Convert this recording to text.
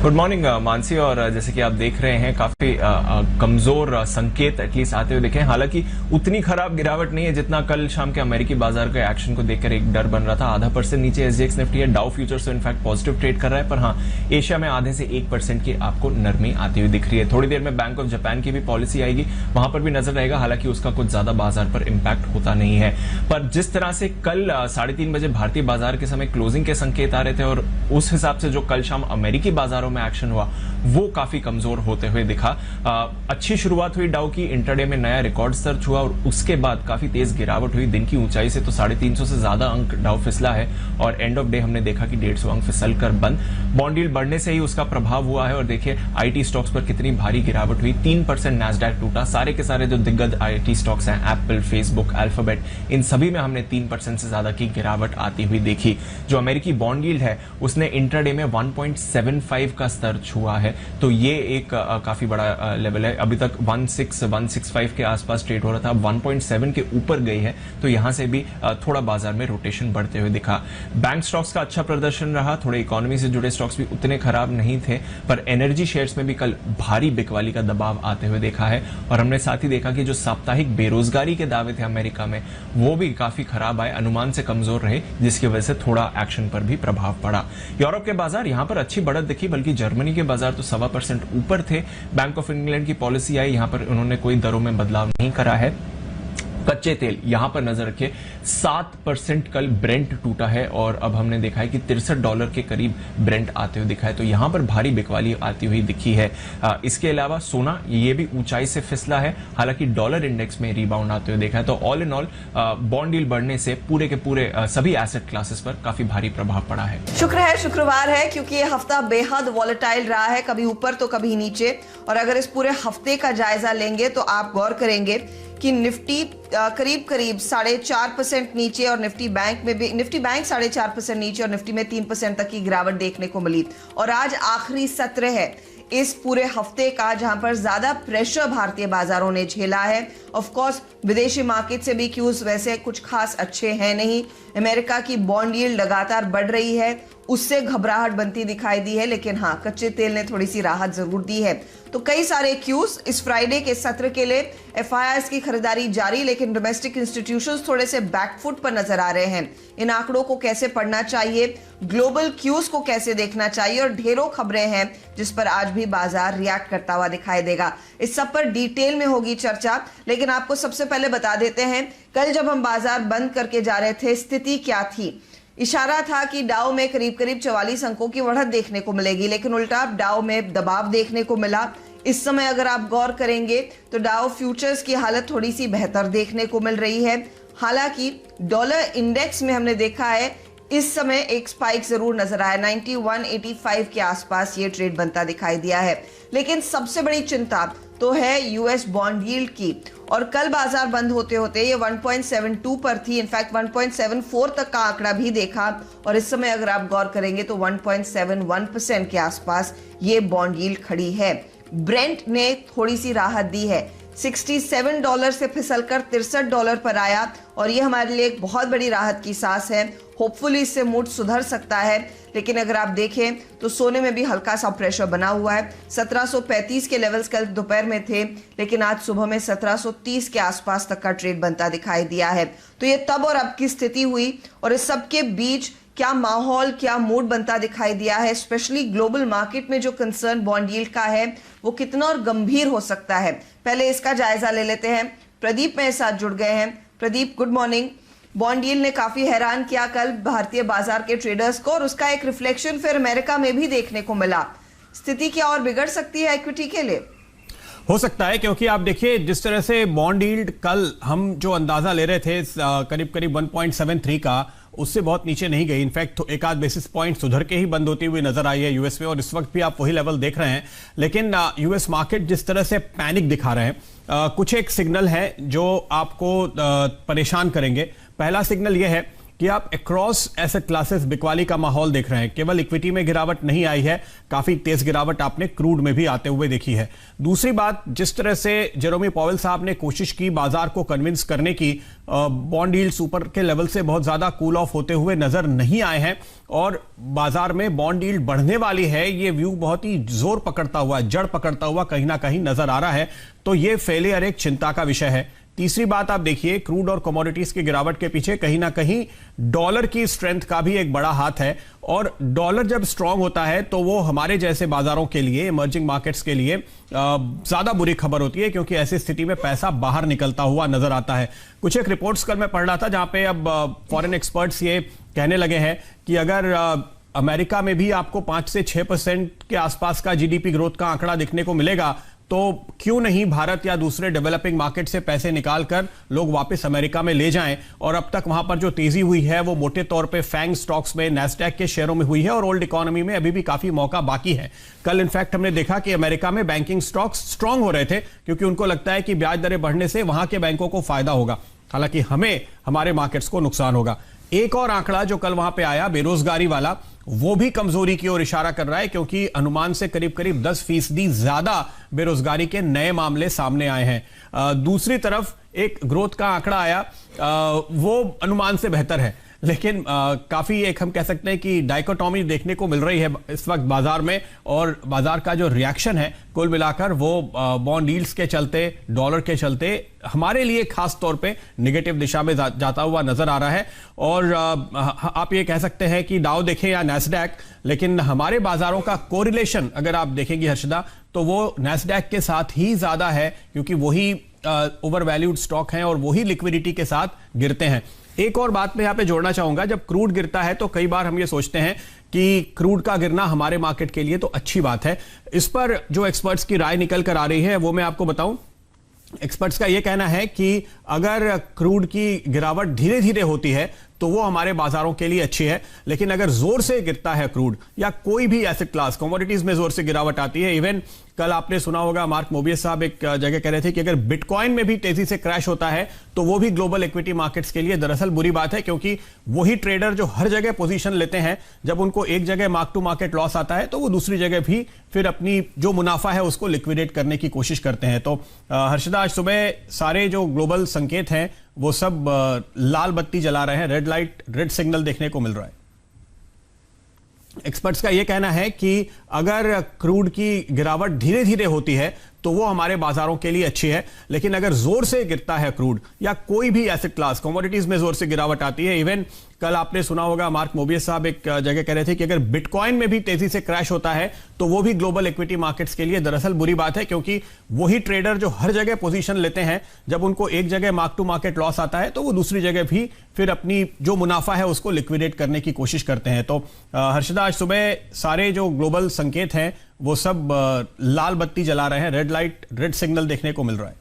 Good morning Mansi. और जैसे कि आप देख रहे हैं काफी कमजोर संकेत एटलीस्ट आते हुए दिखे। हालांकि उतनी खराब गिरावट नहीं है जितना कल शाम के अमेरिकी बाजार के एक्शन को देखकर एक डर बन रहा था। 0.5% नीचे एसजीएक्स निफ्टी है, डाउ फ्यूचर्स तो इनफैक्ट पॉजिटिव ट्रेड कर रहा है, पर हाँ एशिया में आधे से 1% की आपको नरमी आती हुई दिख रही है। थोड़ी देर में बैंक ऑफ जापान की भी पॉलिसी आएगी, वहां पर भी नजर रहेगा। हालांकि उसका कुछ ज्यादा बाजार पर इंपैक्ट होता नहीं है, पर जिस तरह से कल 3:30 बजे भारतीय बाजार के समय क्लोजिंग के संकेत आ रहे थे और उस हिसाब से जो कल शाम अमेरिकी बाजारों में एक्शन हुआ वो काफी कमजोर होते हुए दिखा। अच्छी शुरुआत हुई डाउ की, इंटरडे में नया रिकॉर्ड सर्च हुआ और उसके बाद काफी तेज गिरावट हुई। दिन की ऊंचाई से तो 350 से ज्यादा अंक डाउ फिसला है और एंड ऑफ डे हमने देखा कि 150 अंक फिसल कर बंद। बॉन्ड यील्ड बढ़ने से ही उसका प्रभाव हुआ है और देखिए आईटी स्टॉक्स पर कितनी भारी गिरावट हुई। 3% नैस्डैक टूटा। सारे के सारे जो दिग्गज आईटी स्टॉक्स हैं, एप्पल, फेसबुक, अल्फाबेट, इन सभी में हमने 3% से ज्यादा की गिरावट आती हुई देखी। जो अमेरिकी बॉन्ड यील्ड है उसने इंटरडे में 1.75 का स्तर छुआ है, तो ये एक काफी बड़ा लेवल है। अभी तक 165 के आसपास ट्रेड हो रहा था, अब 1.7 के ऊपर गई है, तो यहां से भी थोड़ा बाजार में रोटेशन बढ़ते हुए दिखा। बैंक स्टॉक्स का अच्छा प्रदर्शन रहा, थोड़े इकोनॉमी से जुड़े स्टॉक्स भी उतने खराब नहीं थे, पर एनर्जी शेयर्स में भी कल भारी बिकवाली का दबाव आते हुए देखा है। और हमने साथ ही देखा कि जो साप्ताहिक बेरोजगारी के दावे थे अमेरिका में वो भी काफी खराब आए, अनुमान से कमजोर रहे, जिसकी वजह से थोड़ा एक्शन पर भी प्रभाव पड़ा। यूरोप के बाजार यहां पर अच्छी बढ़त दिखी, बल्कि जर्मनी के बाजार तो 1.25% ऊपर थे। बैंक ऑफ इंग्लैंड की पॉलिसी आई, यहां पर उन्होंने कोई दरों में बदलाव नहीं करा है। कच्चे तेल यहां पर नजर रखिए, 7% कल ब्रेंट टूटा है और अब हमने देखा है कि $63 के करीब ब्रेंट आते हुए दिखा है, तो यहां पर भारी बिकवाली आती हुई दिखी है। इसके अलावा सोना ये भी ऊंचाई से फिसला है, हालांकि डॉलर इंडेक्स में रिबाउंड आते हुए देखा है। तो all in all bond yield बढ़ने से पूरे के पूरे सभी एसेट क्लासेस पर काफी भारी प्रभाव पड़ा है। शुक्र है शुक्रवार है, क्योंकि ये हफ्ता बेहद वॉलेटाइल रहा है, कभी ऊपर तो कभी नीचे। और अगर इस पूरे हफ्ते का जायजा लेंगे तो आप गौर करेंगे कि निफ्टी करीब 4.5% नीचे और निफ्टी बैंक 4.5% नीचे और निफ्टी में 3% तक की गिरावट देखने को मिली। और आज आखिरी सत्र है इस पूरे हफ्ते का जहां पर ज्यादा प्रेशर भारतीय बाजारों ने झेला है। ऑफ कोर्स विदेशी मार्केट से भी क्यूज वैसे कुछ खास अच्छे हैं नहीं। अमेरिका की बॉन्ड यील्ड लगातार बढ़ रही है, उससे घबराहट बनती दिखाई दी है, लेकिन हाँ कच्चे तेल ने थोड़ी सी राहत जरूर दी है। तो कई सारे क्यूज इस फ्राइडे के सत्र के लिए। एफआईआईस की खरीदारी जारी, लेकिन डोमेस्टिक इंस्टीट्यूशंस थोड़े से बैकफुट पर नजर आ रहे हैं। इन आंकड़ों को कैसे पढ़ना चाहिए, ग्लोबल क्यूज को कैसे देखना चाहिए, और ढेरों खबरें हैं जिस पर आज भी बाजार रिएक्ट करता हुआ दिखाई देगा। इस सब पर डिटेल में होगी चर्चा, लेकिन आपको सबसे पहले बता देते हैं कल जब हम बाजार बंद करके जा रहे थे स्थिति क्या थी। इशारा था कि डाउ में करीब 44 अंकों की बढ़त देखने को मिलेगी, लेकिन उल्टा डाउ में दबाव देखने को मिला। इस समय अगर आप गौर करेंगे तो डाउ फ्यूचर्स की हालत थोड़ी सी बेहतर देखने को मिल रही है। हालांकि डॉलर इंडेक्स में हमने देखा है इस समय एक स्पाइक जरूर नजर आया, 91.85 के आसपास ये ट्रेड बनता दिखाई दिया है। लेकिन सबसे बड़ी चिंता तो है यूएस बॉन्ड यील्ड की, और कल बाजार बंद होते होते ये 1.72 पर थी, इनफैक्ट 1.74 तक का आंकड़ा भी देखा। और इस समय अगर आप गौर करेंगे तो 1.71% के आसपास ये बॉन्ड यील्ड खड़ी है। ब्रेंट ने थोड़ी सी राहत दी है, $67 से फिसलकर $63 पर आया, और ये हमारे लिए एक बहुत बड़ी राहत की सांस है। होपफुली इससे मूड सुधर सकता है, लेकिन अगर आप देखें तो सोने में भी हल्का सा प्रेशर बना हुआ है। 1735 के लेवल्स कल दोपहर में थे, लेकिन आज सुबह में 1730 के आसपास तक का ट्रेड बनता दिखाई दिया है। तो ये तब और अब की स्थिति हुई, और इस सब के बीच क्या माहौल, क्या मूड बनता दिखाई दिया है, स्पेशली ग्लोबल मार्केट में जो कंसर्न बॉन्ड यील्ड का है वो कितना और गंभीर हो सकता है। पहले इसका जायजा ले लेते हैं। प्रदीप मेरे साथ जुड़ गए हैं। Pradeep, good morning. Bond yield ने काफी हैरान किया कल भारतीय बाजार के ट्रेडर्स को, और उसका एक रिफ्लेक्शन फिर अमेरिका में भी देखने को मिला। स्थिति क्या और बिगड़ सकती है इक्विटी के लिए? हो सकता है, क्योंकि आप देखिए जिस तरह से बॉन्ड यील्ड कल हम जो अंदाजा ले रहे थे करीब 1.73 का, उससे बहुत नीचे नहीं गई। इनफैक्ट तो एक आध बेसिस पॉइंट सुधर के ही बंद होती हुई नजर आई है यूएस में, और इस वक्त भी आप वही लेवल देख रहे हैं। लेकिन यूएस मार्केट जिस तरह से पैनिक दिखा रहे हैं, कुछ एक सिग्नल है जो आपको परेशान करेंगे। पहला सिग्नल यह है कि आप अक्रॉस एसेट क्लासेस बिकवाली का माहौल देख रहे हैं। केवल इक्विटी में गिरावट नहीं आई है, काफी तेज गिरावट आपने क्रूड में भी आते हुए देखी है। दूसरी बात, जिस तरह से जेरोमी पॉवेल साहब ने कोशिश की बाजार को कन्विंस करने की, बॉन्ड यील्ड्स ऊपर के लेवल से बहुत ज्यादा कूल ऑफ होते हुए नजर नहीं आए हैं और बाजार में बॉन्ड यील्ड बढ़ने वाली है, ये व्यू बहुत ही जोर पकड़ता हुआ, जड़ पकड़ता हुआ कहीं ना कहीं नजर आ रहा है। तो ये फेलियर एक चिंता का विषय है। तीसरी बात आप देखिए, क्रूड और कमोडिटीज की गिरावट के पीछे कहीं ना कहीं डॉलर की स्ट्रेंथ का भी एक बड़ा हाथ है और डॉलर जब स्ट्रांग होता है तो वो हमारे जैसे बाजारों के लिए, इमर्जिंग मार्केट्स के लिए ज्यादा बुरी खबर होती है, क्योंकि ऐसी स्थिति में पैसा बाहर निकलता हुआ नजर आता है। कुछ एक रिपोर्ट्स कल मैं पढ़ रहा था जहां पे अब फॉरेन एक्सपर्ट्स ये कहने लगे हैं कि अगर अमेरिका में भी आपको 5 से 6% के आसपास का जीडीपी ग्रोथ का आंकड़ा दिखने को मिलेगा, तो क्यों नहीं भारत या दूसरे डेवलपिंग मार्केट से पैसे निकालकर लोग वापस अमेरिका में ले जाएं। और अब तक वहां पर जो तेजी हुई है वो मोटे तौर पे फैंग स्टॉक्स में, नैस्डैक के शेयरों में हुई है और ओल्ड इकोनॉमी में अभी भी काफी मौका बाकी है। कल इनफैक्ट हमने देखा कि अमेरिका में बैंकिंग स्टॉक्स स्ट्रांग हो रहे थे क्योंकि उनको लगता है कि ब्याज दरें बढ़ने से वहां के बैंकों को फायदा होगा, हालांकि हमें, हमारे मार्केट्स को नुकसान होगा। एक और आंकड़ा जो कल वहां पे आया बेरोजगारी वाला, वो भी कमजोरी की ओर इशारा कर रहा है, क्योंकि अनुमान से करीब करीब 10% ज्यादा बेरोजगारी के नए मामले सामने आए हैं। दूसरी तरफ एक ग्रोथ का आंकड़ा आया, वो अनुमान से बेहतर है, लेकिन काफी एक हम कह सकते हैं कि डाइकोटॉमी देखने को मिल रही है इस वक्त बाजार में, और बाजार का जो रिएक्शन है कुल मिलाकर वो बॉन्ड यील्ड्स के चलते, डॉलर के चलते हमारे लिए खास तौर पे नेगेटिव दिशा में जाता हुआ नजर आ रहा है। और आप ये कह सकते हैं कि डाउ देखें या नैस्डैक, लेकिन हमारे बाजारों का कोरिलेशन अगर आप देखेंगे हर्षदा, तो वो नैस्डैक के साथ ही ज्यादा है, क्योंकि वही ओवर वैल्यूड स्टॉक हैं और वही लिक्विडिटी के साथ गिरते हैं। एक और बात मैं यहां पे जोड़ना चाहूंगा, जब क्रूड गिरता है तो कई बार हम ये सोचते हैं कि क्रूड का गिरना हमारे मार्केट के लिए तो अच्छी बात है। इस पर जो एक्सपर्ट्स की राय निकल कर आ रही है वो मैं आपको बताऊं। एक्सपर्ट्स का यह कहना है कि अगर क्रूड की गिरावट धीरे धीरे होती है तो वो हमारे बाजारों के लिए अच्छी है, लेकिन अगर जोर से गिरता है क्रूड या कोई भी एसेट क्लास, कमोडिटीज में जोर से गिरावट आती है, इवन कल आपने सुना होगा मार्क मोबियस साहब एक जगह कह रहे थे कि अगर बिटकॉइन में भी तेजी से क्रैश होता है तो वो भी ग्लोबल इक्विटी मार्केट्स के लिए दरअसल बुरी बात है, क्योंकि वही ट्रेडर जो हर जगह पोजीशन लेते हैं, जब उनको एक जगह मार्क टू मार्केट लॉस आता है तो वो दूसरी जगह भी फिर अपनी जो मुनाफा है उसको लिक्विडेट करने की कोशिश करते हैं। तो हर्षदा, आज सुबह सारे जो ग्लोबल संकेत हैं वो सब लाल बत्ती जला रहे हैं, रेड लाइट, रेड सिग्नल देखने को मिल रहा है। एक्सपर्ट्स का यह कहना है कि अगर क्रूड की गिरावट धीरे धीरे होती है तो वो हमारे बाजारों के लिए अच्छी है, लेकिन अगर जोर से गिरता है क्रूड या कोई भी एसेट क्लास, कमोडिटीज में जोर से गिरावट आती है, इवन कल आपने सुना होगा मार्क मोबियस साहब एक जगह कह रहे थे कि अगर बिटकॉइन में भी तेजी से क्रैश होता है तो वो भी ग्लोबल इक्विटी मार्केट्स के लिए दरअसल बुरी बात है, क्योंकि वही ट्रेडर जो हर जगह पोजीशन लेते हैं, जब उनको एक जगह मार्क टू मार्केट लॉस आता है तो वो दूसरी जगह भी फिर अपनी जो मुनाफा है उसको लिक्विडेट करने की कोशिश करते हैं। तो हर्षदा, आज सुबह सारे जो ग्लोबल संकेत हैं वो सब लाल बत्ती जला रहे हैं, रेड लाइट, रेड सिग्नल देखने को मिल रहा है।